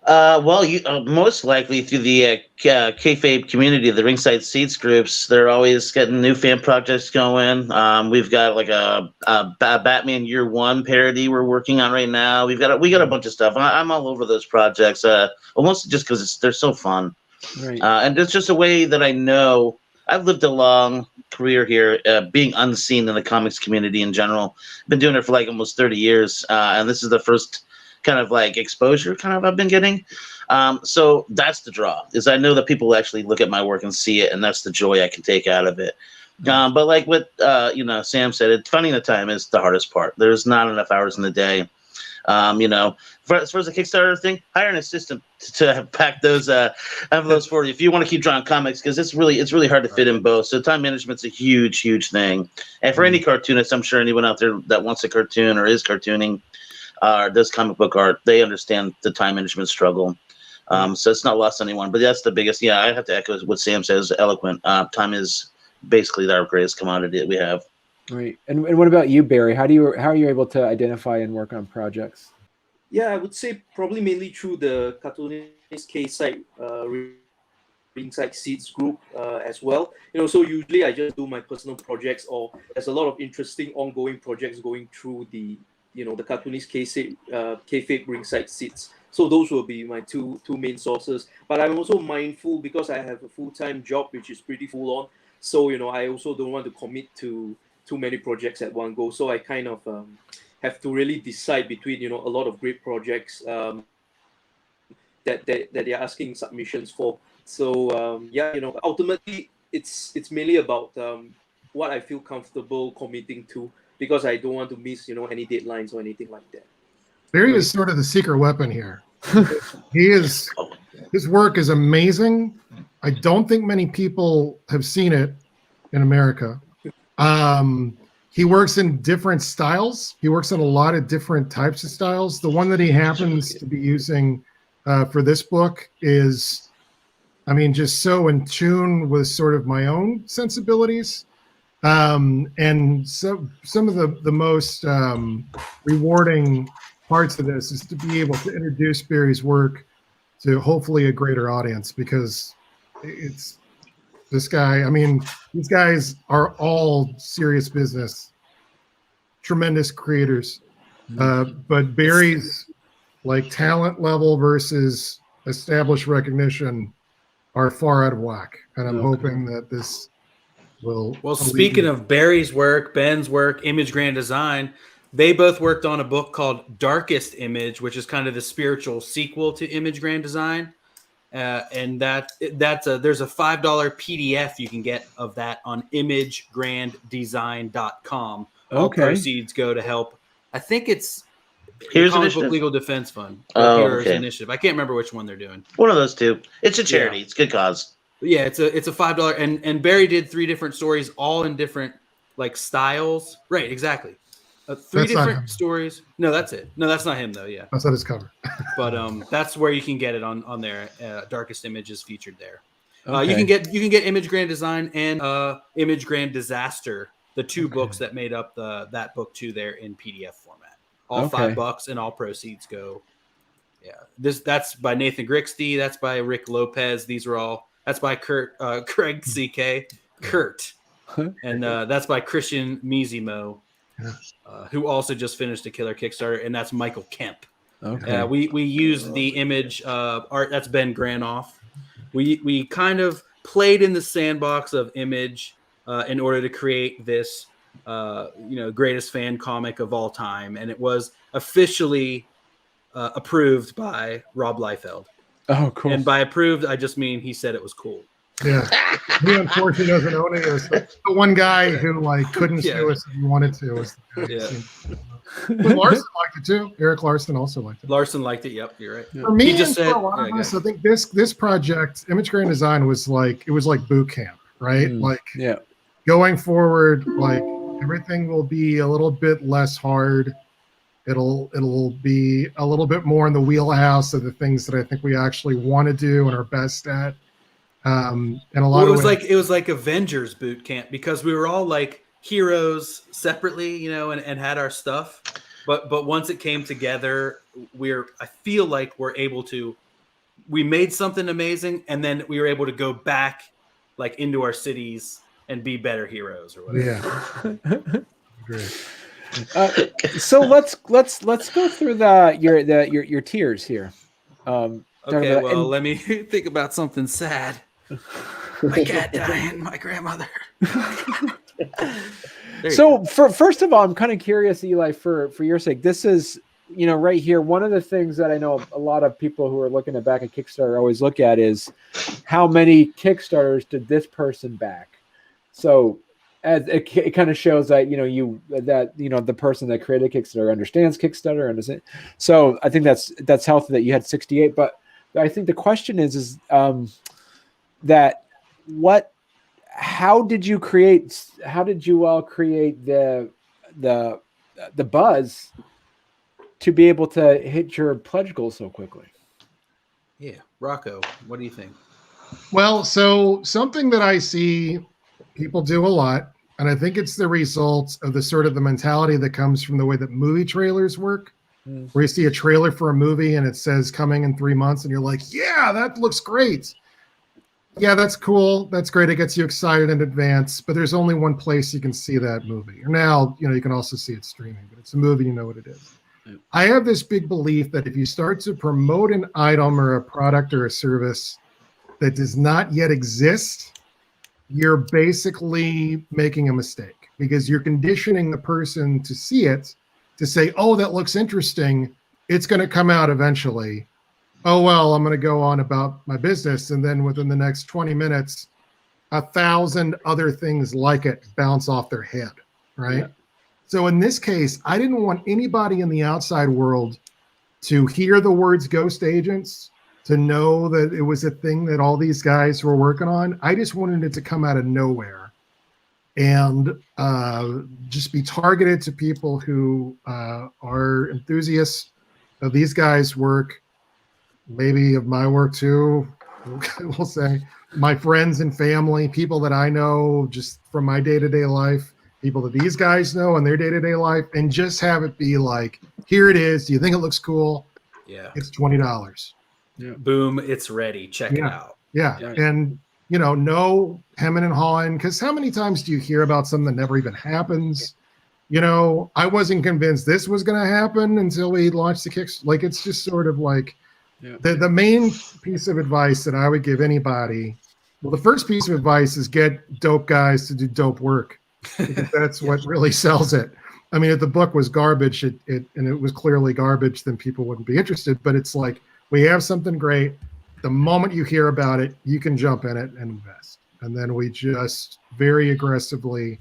Well, you most likely through the kayfabe community, the Ringside Seats groups. They're always getting new fan projects going. We've got like a Batman Year One parody we're working on right now. We got a bunch of stuff. I'm all over those projects. Mostly just because they're so fun, right. And it's just a way that I know. I've lived a long career here, being unseen in the comics community in general. Been doing it for like almost 30 years, and this is the first kind of like exposure I've been getting. So that's the draw, is I know that people actually look at my work and see it, and that's the joy I can take out of it. But like what Sam said, finding the time is the hardest part. There's not enough hours in the day. As far as the Kickstarter thing, hire an assistant to pack those envelopes for you if you want to keep drawing comics, because it's really hard to fit in both. So time management's a huge thing. And for any cartoonist, I'm sure anyone out there that wants a cartoon or is cartooning or does comic book art, they understand the time management struggle. So it's not lost on anyone. But that's the biggest. Yeah, I have to echo what Sam says. Eloquent. Time is basically our greatest commodity that we have. Right. And what about you, Barry? How are you able to identify and work on projects? Yeah, I would say probably mainly through the cartoonist K-side Ringside Seeds group as well. So usually I just do my personal projects, or there's a lot of interesting ongoing projects going through the cartoonist Kayfabe Ringside Seeds. So those will be my two main sources. But I'm also mindful because I have a full-time job which is pretty full on. So I also don't want to commit to too many projects at one go. So I kind of have to really decide between a lot of great projects that they're asking submissions for. So yeah, ultimately it's mainly about what I feel comfortable committing to, because I don't want to miss any deadlines or anything like that. Barry is sort of the secret weapon here. His work is amazing. I don't think many people have seen it in America. He works in different styles. He works in a lot of different types of styles. The one that he happens to be using for this book is, just so in tune with sort of my own sensibilities. And so some of the most rewarding parts of this is to be able to introduce Barry's work to hopefully a greater audience, because it's this guy. These guys are all serious business, tremendous creators. But Barry's talent level versus established recognition are far out of whack. And I'm hoping that this will. Well, speaking of Barry's work, Ben's work, Image Grand Design, they both worked on a book called Darkest Image, which is kind of the spiritual sequel to Image Grand Design. And there's a $5 PDF you can get of that on imagegranddesign.com. All proceeds go to help. I think it's Heroes Comic Initiative. Book Legal Defense Fund. Heroes Initiative. I can't remember which one they're doing. One of those two. It's a charity. It's a good cause. Yeah, it's a $5, and Barry did 3 different stories, all in different styles. Right, exactly. 3 different stories. No, that's it. No, that's not him though. Yeah, that's not his cover. But that's where you can get it on there. Darkest Image is featured there. You can get Image Grand Design and Image Grand Disaster, the 2 books that made up that book too, there in PDF format. All $5, and all proceeds go. Yeah, that's by Nathan Grixty. That's by Rick Lopez. That's by Craig C.K. Kurt, and that's by Christian Mizimo, who also just finished a killer Kickstarter, and that's Michael Kemp. We used the image art. That's Ben Granoff. We kind of played in the sandbox of Image in order to create this greatest fan comic of all time, and it was officially approved by Rob Liefeld. Oh, cool. And by approved, I just mean he said it was cool. Yeah. He unfortunately doesn't own it. It was the one guy who couldn't sue us if he wanted to. But Larson liked it too. Eric Larson also liked it. Larson liked it. Yep, you're right. For me, for a lot of us, I think this project, Image Grand Design, was like boot camp, right? Going forward, everything will be a little bit less hard. It'll be a little bit more in the wheelhouse of the things that I think we actually want to do and are best at. And a lot of it was like Avengers boot camp, because we were all like heroes separately, and had our stuff. But once it came together, I feel like we made something amazing, and then we were able to go back into our cities and be better heroes or whatever. Yeah. Great. So let's go through your tiers here. Okay, well, let me think about something sad. My cat died, and my grandmother. So first of all, I'm kind of curious, Eli, for your sake. This is, right here, one of the things that I know a lot of people who are looking at back at Kickstarter always look at is how many Kickstarters did this person back. So it kind of shows that the person that created Kickstarter understands Kickstarter, so I think that's healthy that you had 68. But I think the question is how did you all create the buzz to be able to hit your pledge goal so quickly? Yeah, Rocco, what do you think? Well, so something that I see people do a lot, and I think it's the result of the mentality that comes from the way that movie trailers work. where you see a trailer for a movie and it says coming in 3 months, and you're like, yeah, that looks great. Yeah, that's cool. That's great. It gets you excited in advance, but there's only one place you can see that movie. Or now, you can also see it streaming, but it's a movie, you know what it is. I have this big belief that if you start to promote an item or a product or a service that does not yet exist, you're basically making a mistake, because you're conditioning the person to see it, to say, oh, that looks interesting. It's going to come out eventually. Oh, well, I'm going to go on about my business. And then within the next 20 minutes, 1,000 other things like it bounce off their head, right? Yeah. So in this case, I didn't want anybody in the outside world to hear the words ghost agents, to know that it was a thing that all these guys were working on. I just wanted it to come out of nowhere and just be targeted to people who are enthusiasts of these guys' work, maybe of my work too, we'll say, my friends and family, people that I know just from my day-to-day life, people that these guys know in their day-to-day life, and just have it be like, here it is. Do you think it looks cool? Yeah. It's $20. Yeah. Boom, it's ready. Check it out. Yeah. And, no hemming and hawing, because how many times do you hear about something that never even happens? I wasn't convinced this was going to happen until we launched the Kickstarter. Like, it's just sort of like the main piece of advice that I would give anybody. Well, the first piece of advice is get dope guys to do dope work, because that's what really sells it. I mean, if the book was garbage, and it was clearly garbage, then people wouldn't be interested. But it's like, we have something great. The moment you hear about it, you can jump in it and invest. And then we just very aggressively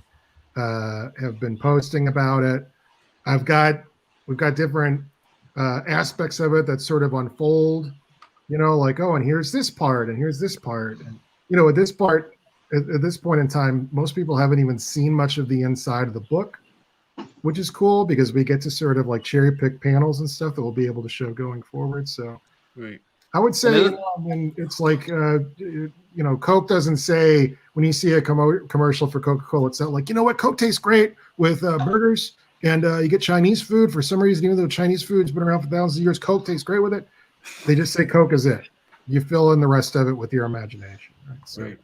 have been posting about it. We've got different aspects of it that sort of unfold, like, oh, and here's this part, and here's this part. And, at this part, at this point in time, most people haven't even seen much of the inside of the book, which is cool, because we get to sort of like cherry pick panels and stuff that we'll be able to show going forward. So right. I would say, it's like, Coke doesn't say, when you see a commercial for Coca-Cola, it's not like, what, Coke tastes great with burgers, and you get Chinese food for some reason, even though Chinese food's been around for thousands of years, Coke tastes great with it. They just say Coke is it. You fill in the rest of it with your imagination. Right? So, right.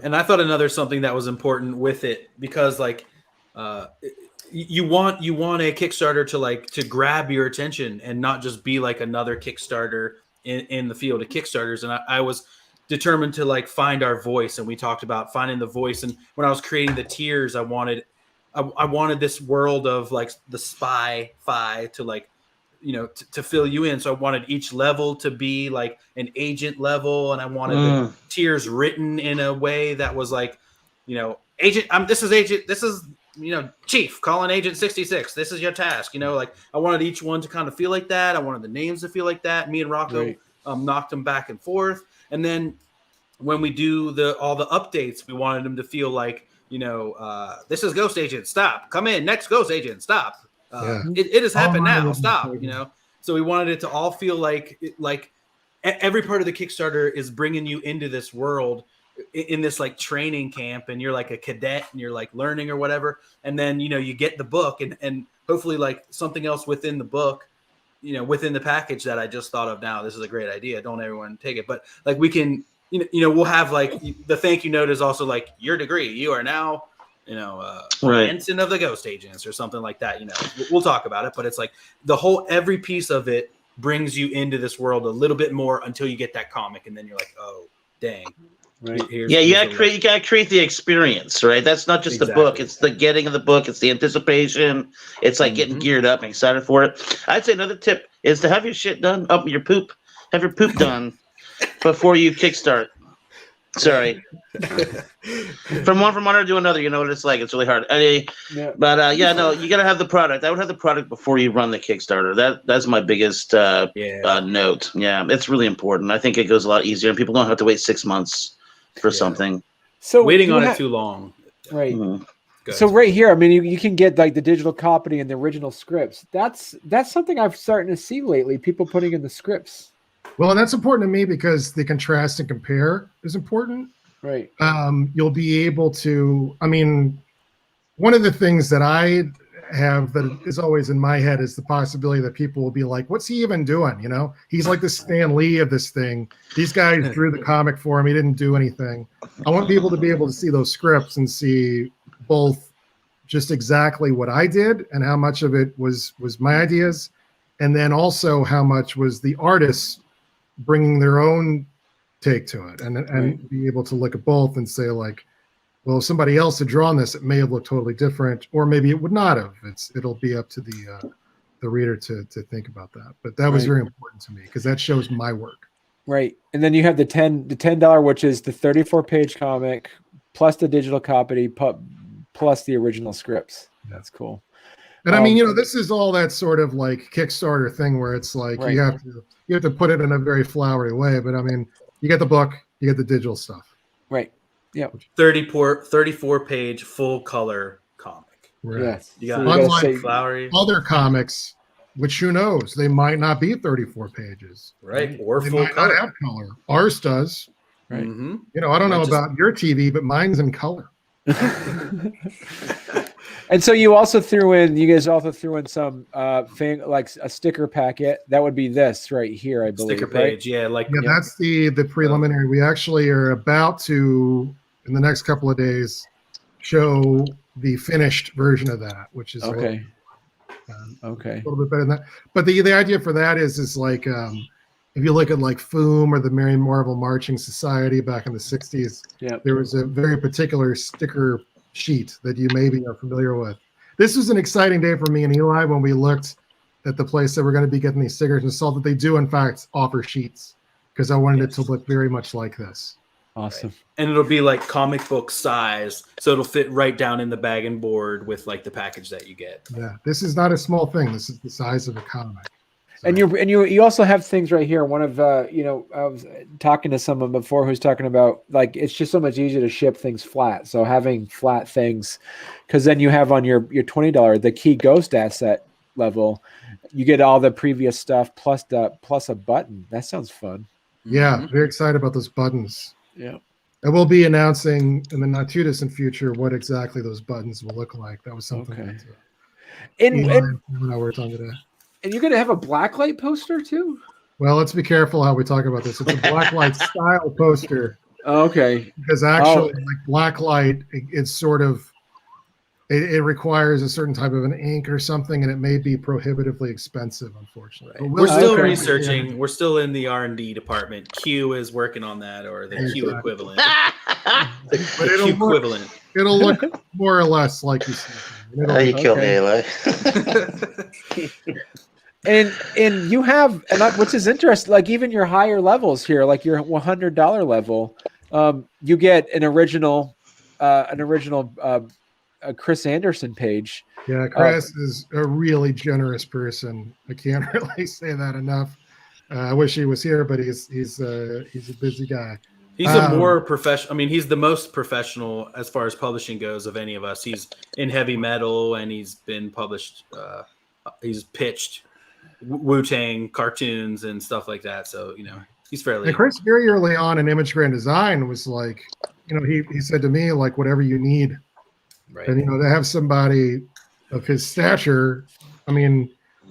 And I thought another something that was important with it, because like you want a Kickstarter to grab your attention and not just be like another Kickstarter in the field of Kickstarters. And I was determined to like find our voice, and we talked about finding the voice. And when I was creating the tiers, I wanted this world of like the spy-fi to like, to fill you in. So I wanted each level to be like an agent level, and I wanted the tiers written in a way that was like, agent, this is agent, this is, chief, calling agent 66. This is your task. Like I wanted each one to kind of feel like that. I wanted the names to feel like that. Me and Rocco knocked them back and forth. And then when we do all the updates, we wanted them to feel like, this is Ghost Agent. Stop. Come in. Next Ghost Agent. Stop. It has happened now. Stop. So we wanted it to all feel like every part of the Kickstarter is bringing you into this world, in this like training camp, and you're like a cadet and you're like learning or whatever. And then, you get the book and hopefully like something else within the book, within the package that I just thought of now. This is a great idea. Don't everyone take it. But like we can, we'll have like the thank you note is also like your degree. You are now, ensign of the Ghost Agents or something like that. We'll talk about it, but it's like every piece of it brings you into this world a little bit more until you get that comic. And then you're like, oh, dang. Right. You gotta create the experience, right? That's not just the book; it's the getting of the book, it's the anticipation, it's like getting geared up and excited for it. I'd say another tip is to have your shit done, have your poop done before you kickstart. Sorry, from one to another, you know what it's like. It's really hard. You gotta have the product. I would have the product before you run the Kickstarter. That's my biggest note. Yeah, it's really important. I think it goes a lot easier, and people don't have to wait 6 months for something. So waiting on it too long, right? So right here, I mean, you can get like the digital copy and the original scripts. That's something I've starting to see lately. People putting in the scripts. Well, and that's important to me because the contrast and compare is important. Right. You'll be able to. I mean, one of the things that I have that is always in my head is the possibility that people will be like, what's he even doing? You know, he's like the Stan Lee of this thing. These guys drew the comic for him. He didn't do anything. I want people to be able to see those scripts and see both just exactly what I did and how much of it was my ideas, and then also how much was the artists bringing their own take to it, and be able to look at both and say like, well, if somebody else had drawn this, it may have looked totally different, or maybe it would not have. It'll be up to the reader to think about that. But that was very important to me because that shows my work. Right. And then you have the $10, which is the 34-page comic plus the digital copy plus the original scripts. That's cool. And I mean, you know, this is all that sort of like Kickstarter thing where it's like you have to put it in a very flowery way. But I mean, you get the book, you get the digital stuff. Right. Yeah. 34-page full color comic. Right. Yes. You got unlike flowery other comics, which who knows, they might not be 34 pages. right or They full might color. not have color. Ours does. Right. Mm-hmm. You know, I don't know Might just- about your TV, but mine's in color. And so you guys also threw in some thing like a sticker packet. That would be this right here, I believe. Sticker right? page, yeah, like That's the preliminary. We actually are about to, in the next couple of days, show the finished version of that, which is Okay. a Okay. little bit better than that. But the idea for that is like if you look at like FOOM or the Mary Marvel Marching Society back in the 60s, there was a very particular sticker sheet that you maybe are familiar with. This was an exciting day for me and Eli when we looked at the place that we're going to be getting these stickers and saw that they do in fact offer sheets, because I wanted it to look very much like this. Awesome. and it'll be like comic book size, so it'll fit right down in the bag and board with like the package that you get. Yeah, this is not a small thing. This is the size of a comic. So. And you also have things right here. One of I was talking to someone before who's talking about like it's just so much easier to ship things flat. So having flat things, because then you have on your $20 the key ghost asset level, you get all the previous stuff plus a button. That sounds fun. Yeah, very excited about those buttons. Yeah. And we'll be announcing in the not too distant future what exactly those buttons will look like. That was something that Eli and I were talking today. And you're going to have a Blacklight poster too? Well, let's be careful how we talk about this. It's a Blacklight style poster. Okay. Because actually, like Blacklight, it's sort of, it requires a certain type of an ink or something, and it may be prohibitively expensive, unfortunately. Right. We're still researching. Yeah. We're still in the R&D department. Q is working on that, or the Q equivalent. the Q equivalent. It'll look more or less like you see. You killed me, Eli. And you have, which is interesting, like even your higher levels here, like your $100 level, you get an original Chris Anderson page. Yeah, Chris is a really generous person. I can't really say that enough. I wish he was here, but he's a busy guy. He's a more professional. I mean, he's the most professional as far as publishing goes of any of us. He's in heavy metal, and he's been published. He's pitched Wu-Tang cartoons and stuff like that. So he's fairly. And Chris very early on in Image Grand Design was like, he said to me like, whatever you need. Right. And to have somebody of his stature, I mean,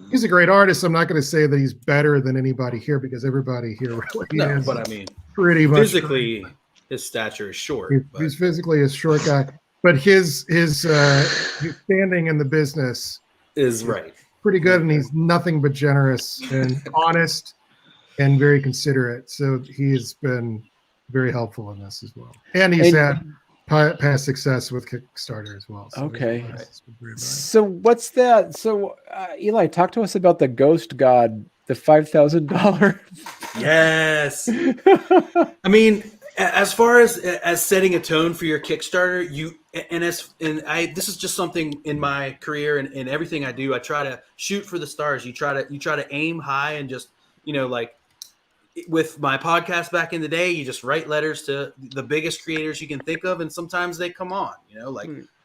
he's a great artist. I'm not going to say that he's better than anybody here because everybody here really is. But I mean, pretty much physically, his stature is short. He's physically a short guy, but his standing in the business is right. Pretty good, and he's nothing but generous and honest and very considerate. So he's been very helpful in this as well, and he's had past success with Kickstarter as well. So okay. So what's that? So Eli, talk to us about the Ghost God, the $5,000. Yes. I mean, as far as setting a tone for your Kickstarter, this is just something in my career and everything I do. I try to shoot for the stars. You try to aim high and just like. With my podcast back in the day, you just write letters to the biggest creators you can think of, and sometimes they come on.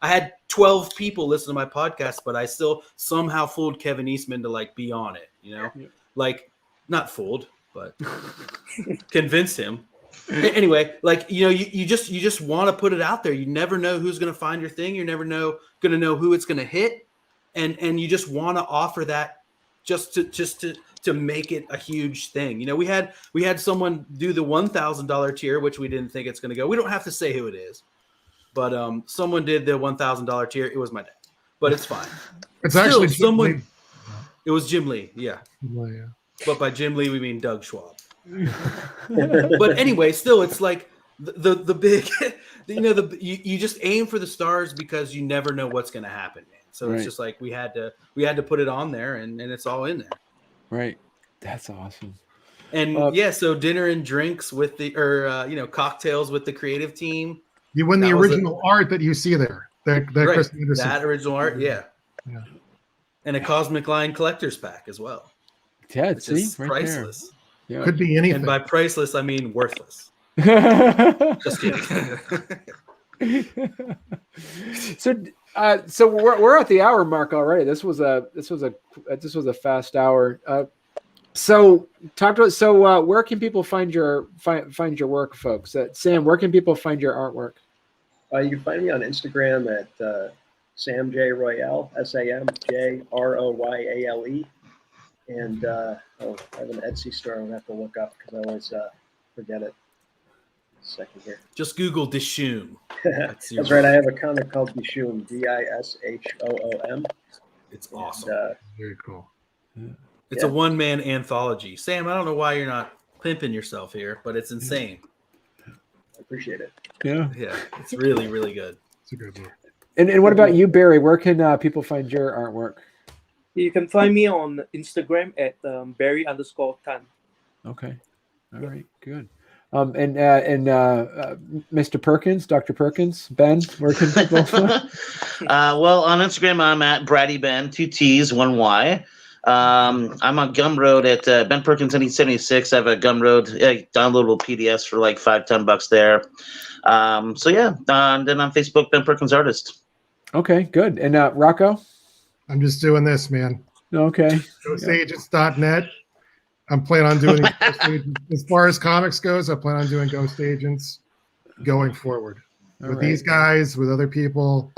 I had 12 people listen to my podcast, but I still somehow fooled Kevin Eastman to like be on it. Like not fooled, but convinced him. Anyway, like you just want to put it out there. You never know who's going to find your thing. You're never going to know who it's going to hit. and you just want to offer that just to make it a huge thing. You know, we had someone do the $1,000 tier, which we didn't think it's going to go. We don't have to say who it is, but someone did the $1,000 tier. It was my dad, but it's fine. It's actually someone. It was Jim Lee, yeah. Well, yeah. But by Jim Lee we mean Doug Schwab. But anyway, still, it's like the big, you know, you just aim for the stars because you never know what's going to happen, man. So it's just like we had to put it on there, and it's all in there. Right. That's awesome. And so dinner and drinks with cocktails with the creative team. You win the original art that you see there. That original art, yeah. And a Cosmic Lion collector's pack as well. Yeah, it's right priceless. Yeah. Could be anything. And by priceless, I mean worthless. Just kidding. So we're at the hour mark already. This was a fast hour. So talk to us. So where can people find your work, folks? Sam, where can people find your artwork? You can find me on Instagram at Sam J Royale, SAMJROYALE, and I have an Etsy store. I'm gonna have to look up because I always forget it. Second here. Just Google Dishoom. That's right. I have a comic called Dishoom, DISHOOM. It's awesome. Very cool. It's a one-man anthology. Sam, I don't know why you're not pimping yourself here, but it's insane. I appreciate it. Yeah, it's really, really good. It's a good one. And what about you, Barry? Where can people find your artwork? You can find me on Instagram at Barry_Tan. Okay, all right, good. And Mr. Perkins, Dr. Perkins, Ben, where can people find? Well, on Instagram, I'm at Braddy Ben, 2 T's, 1 Y. I'm on Gumroad at Ben Perkins 1976. I have a Gumroad downloadable PDFs for like $5-10 there. And then on Facebook, Ben Perkins Artist. Okay, good. And Rocco? I'm just doing this, man. Okay. GhostAgents.net. I'm planning on doing as far as comics goes. I plan on doing Ghost Agents going forward with these guys, with other people.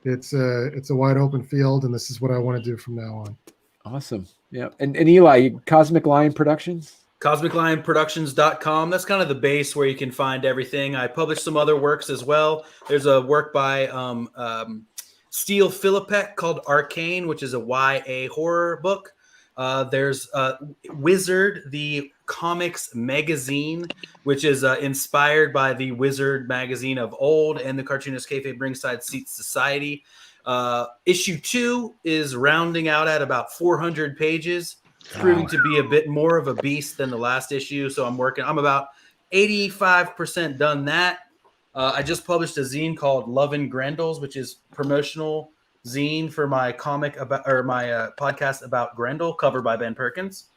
It's a wide open field, and this is what I want to do from now on. Awesome. Yeah. And Eli, Cosmic Lion Productions? CosmicLionProductions.com. That's kind of the base where you can find everything. I published some other works as well. There's a work by Steele Philippek called Arcane, which is a YA horror book. There's Wizard, the comics magazine, which is inspired by the Wizard magazine of old and the cartoonist Kayfabe Ringside Seats Society. Issue 2 is rounding out at about 400 pages, proving to be a bit more of a beast than the last issue. So I'm about 85% done that. I just published a zine called Love and Grendels, which is promotional zine for my comic about, or my podcast about Grendel, covered by Ben Perkins.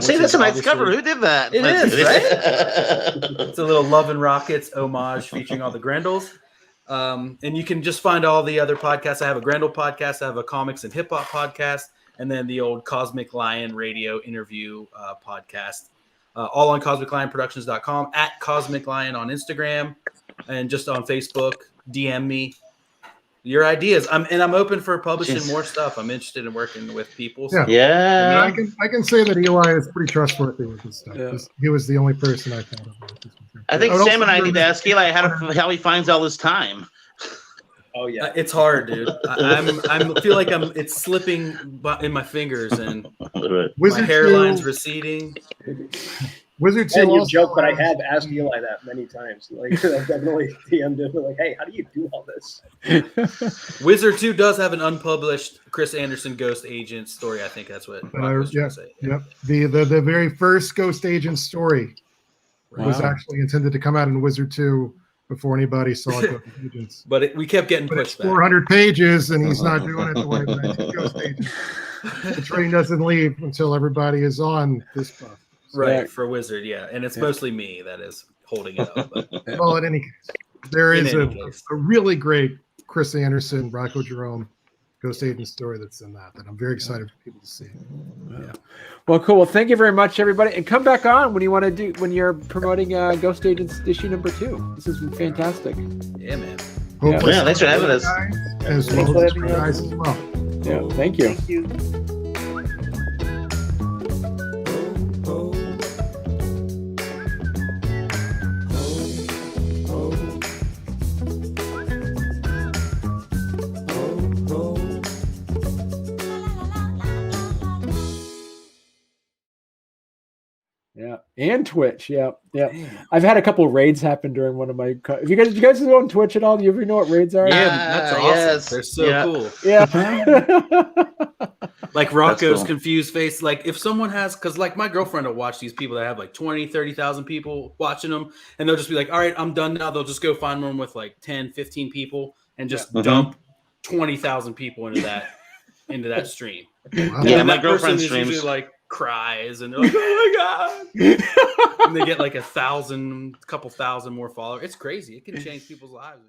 See, that's a nice cover. Who did that? It is, right? It's a little Love and Rockets homage featuring all the Grendels. And you can just find all the other podcasts. I have a Grendel podcast. I have a comics and hip hop podcast, and then the old Cosmic Lion radio interview podcast. All on CosmicLionProductions.com, at Cosmic Lion on Instagram, and just on Facebook. DM me your ideas. I'm open for publishing more stuff. I'm interested in working with people. So. Yeah. I can say that Eli is pretty trustworthy with this stuff. Yeah. He was the only person I thought of. I think Sam and I need to ask Eli how he finds all his time. Oh yeah, it's hard, dude. I feel like it's slipping in my fingers, and my hairline's receding. Wizard 2. And you joke, but I have asked Eli that many times. Like, I've definitely DM'd him, like, hey, how do you do all this? Wizard 2 does have an unpublished Chris Anderson Ghost Agent story. I think that's what I was trying to say. Yep. The very first Ghost Agent story was actually intended to come out in Wizard 2 before anybody saw Ghost Agents. But we kept getting pushed back. 400 pages, and he's not doing it the way that Ghost Agents. The train doesn't leave until everybody is on this buff. Right, for Wizard, yeah. And it's mostly me that is holding it up. But. Well, in any case, there is a really great Chris Anderson, Rocco Jerome Ghost Agent story that's in that I'm very excited for people to see. Yeah. Well, cool. Well, thank you very much, everybody. And come back on when you're promoting Ghost Agents issue number 2. This has been fantastic. Yeah, man. Hopefully, thanks for having us. As well as guys as well. Yeah, thank you. Thank you. Yeah, and Twitch. Yeah. Damn. I've had a couple raids happen during one of my. If you guys go on Twitch at all, do you ever know what raids are? Yeah, that's awesome. Yes. They're so Yeah. cool. Yeah. Like Rocco's cool. confused face. Like if someone has, because like my girlfriend will watch these people that have like 20, 30,000 people watching them, and they'll just be like, all right, I'm done now. They'll just go find one with like 10, 15 people and just dump 20,000 people into that stream. Wow. And Yeah, then my that person girlfriend is streams. usually like cries and they're like, oh my God. And they get like 1,000, couple thousand more followers. It's crazy. It can change people's lives.